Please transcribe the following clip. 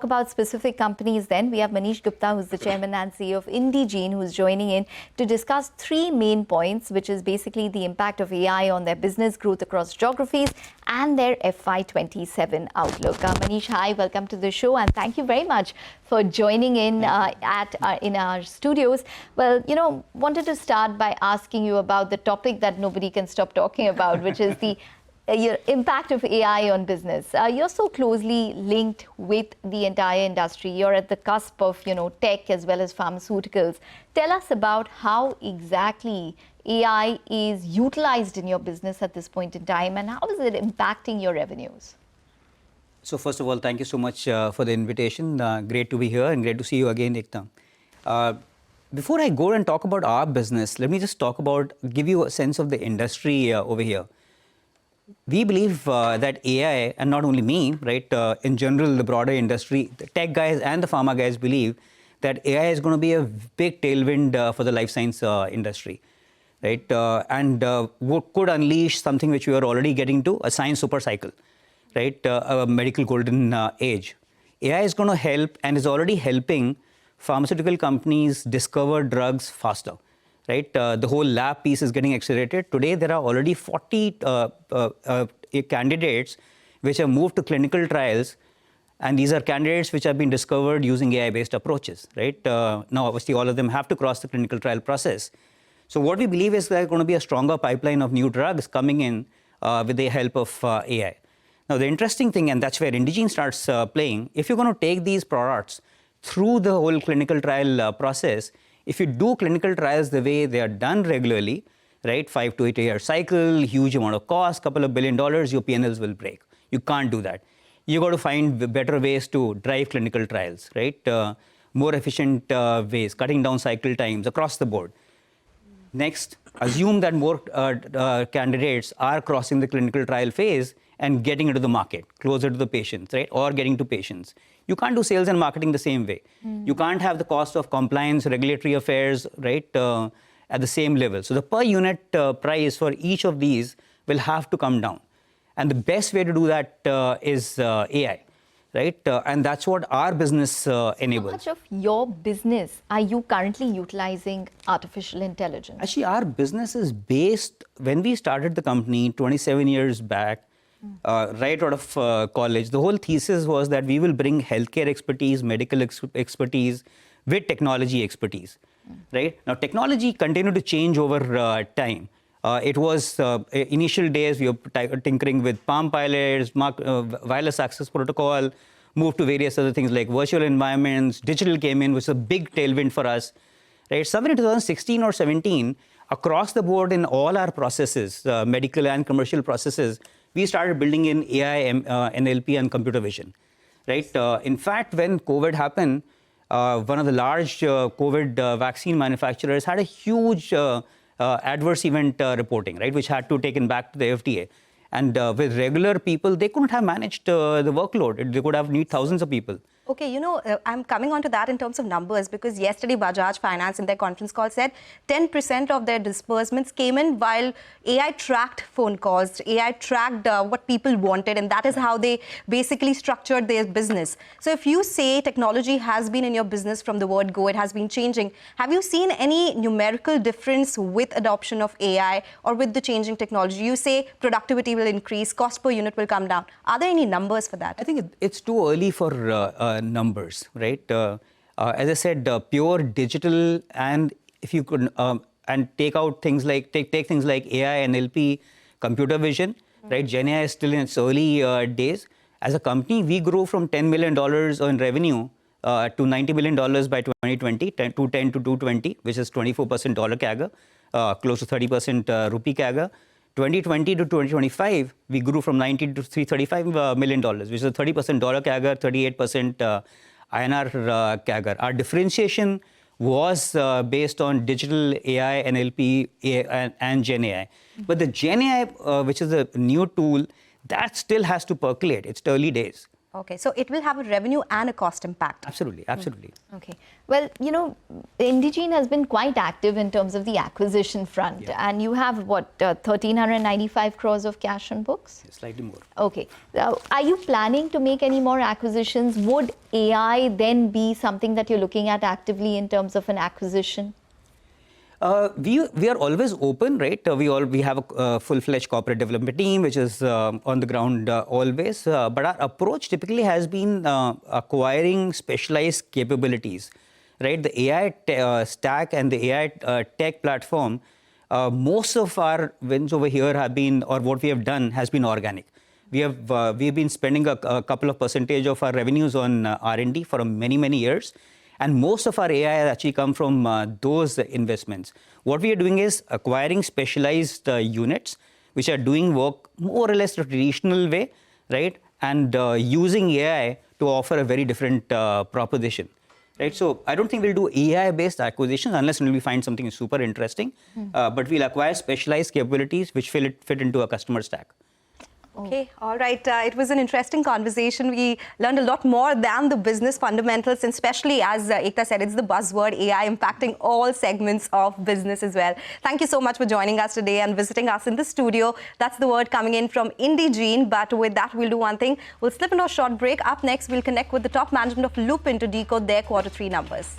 About specific companies then, we have Manish Gupta, who's the chairman and CEO of Indegene, who's joining in to discuss three main points, which is basically the impact of AI on their business growth across geographies and their FY27 outlook. Manish, hi, welcome to the show, and thank you very much for joining in in our studios. Well, wanted to start by asking you about the topic that nobody can stop talking about, which is the impact of AI on business. You're so closely linked with the entire industry. You're at the cusp of, tech as well as pharmaceuticals. Tell us about how exactly AI is utilized in your business at this point in time, and how is it impacting your revenues? So first of all, thank you so much for the invitation. Great to be here and great to see you again, Ekta. Before I go and talk about our business, let me just give you a sense of the industry over here. We believe that AI, and not only me, right, in general, the broader industry, the tech guys and the pharma guys believe that AI is going to be a big tailwind for the life science industry, right? And could unleash something which we are already getting to, a science super cycle, right? A medical golden age. AI is going to help and is already helping pharmaceutical companies discover drugs faster. Right, the whole lab piece is getting accelerated. Today, there are already 40 candidates which have moved to clinical trials, and these are candidates which have been discovered using AI-based approaches. Right now, obviously, all of them have to cross the clinical trial process. So, what we believe is there's going to be a stronger pipeline of new drugs coming in with the help of AI. Now, the interesting thing, and that's where Indegene starts playing, if you're going to take these products through the whole clinical trial process. If you do clinical trials the way they are done regularly, right, 5 to 8 year cycle, huge amount of cost, couple of $1 billion, your P&Ls will break. You can't do that. You got to find better ways to drive clinical trials, right? More efficient ways, cutting down cycle times across the board. Next, assume that more candidates are crossing the clinical trial phase and getting into the market, closer to the patients, right, or getting to patients. You can't do sales and marketing the same way. You can't have the cost of compliance, regulatory affairs, right, at the same level. So the per unit price for each of these will have to come down. And the best way to do that is AI, right? And that's what our business enables. How much of your business are you currently utilizing artificial intelligence? Actually, our business is based, when we started the company 27 years back, right out of college, the whole thesis was that we will bring healthcare expertise, medical expertise with technology expertise, right? Now, technology continued to change over time. It was initial days, we were tinkering with Palm Pilots, wireless access protocol, moved to various other things like virtual environments. Digital came in, which is a big tailwind for us, right? Somewhere in 2016 or 17, across the board in all our processes, medical and commercial processes, we started building in AI, NLP, and computer vision, right? In fact, when COVID happened, one of the large COVID vaccine manufacturers had a huge adverse event reporting, right, which had to be taken back to the FDA. And with regular people, they couldn't have managed the workload. They could have need thousands of people. Okay, I'm coming on to that in terms of numbers, because yesterday Bajaj Finance in their conference call said 10% of their disbursements came in while AI tracked phone calls, AI tracked what people wanted, and that is how they basically structured their business. So if you say technology has been in your business from the word go, it has been changing, have you seen any numerical difference with adoption of AI or with the changing technology? You say productivity will increase, cost per unit will come down. Are there any numbers for that? I think it's too early for numbers, right? As I said, pure digital, and if you could and take out things like take things like AI, NLP, computer vision, right? Gen AI is still in its early days. As a company, we grew from $10 million in revenue to $90 million by 2020, to 10 to 220, which is 24% dollar CAGR, close to 30% rupee CAGR. 2020 to 2025, we grew from 90 to $335 million, which is a 30% dollar CAGR, 38% INR CAGR. Our differentiation was based on digital AI, NLP, and Gen AI. But the Gen AI, which is a new tool, that still has to percolate. It's early days. Okay, so it will have a revenue and a cost impact. Absolutely, absolutely. Okay. Well, Indegene has been quite active in terms of the acquisition front. And you have, what, 1,395 crores of cash on books? Slightly more. Okay. Are you planning to make any more acquisitions? Would AI then be something that you're looking at actively in terms of an acquisition? We are always open, right? We have a full-fledged corporate development team, which is on the ground always. But our approach typically has been acquiring specialized capabilities, right? The AI stack and the AI tech platform, most of our wins over here have been, or what we have done has been organic. We've been spending a couple of percentage of our revenues on R&D for many years. And most of our AI has actually come from those investments. What we are doing is acquiring specialized units, which are doing work more or less the traditional way, right? And using AI to offer a very different proposition, right? So I don't think we'll do AI-based acquisitions unless we find something super interesting. But we'll acquire specialized capabilities which fit into a customer stack. Okay, all right. It was an interesting conversation. We learned a lot more than the business fundamentals, and especially, as Ekta said, it's the buzzword AI impacting all segments of business as well. Thank you so much for joining us today and visiting us in the studio. That's the word coming in from Indegene. But with that, we'll do one thing. We'll slip into a short break. Up next, we'll connect with the top management of Lupin to decode their Q3 numbers.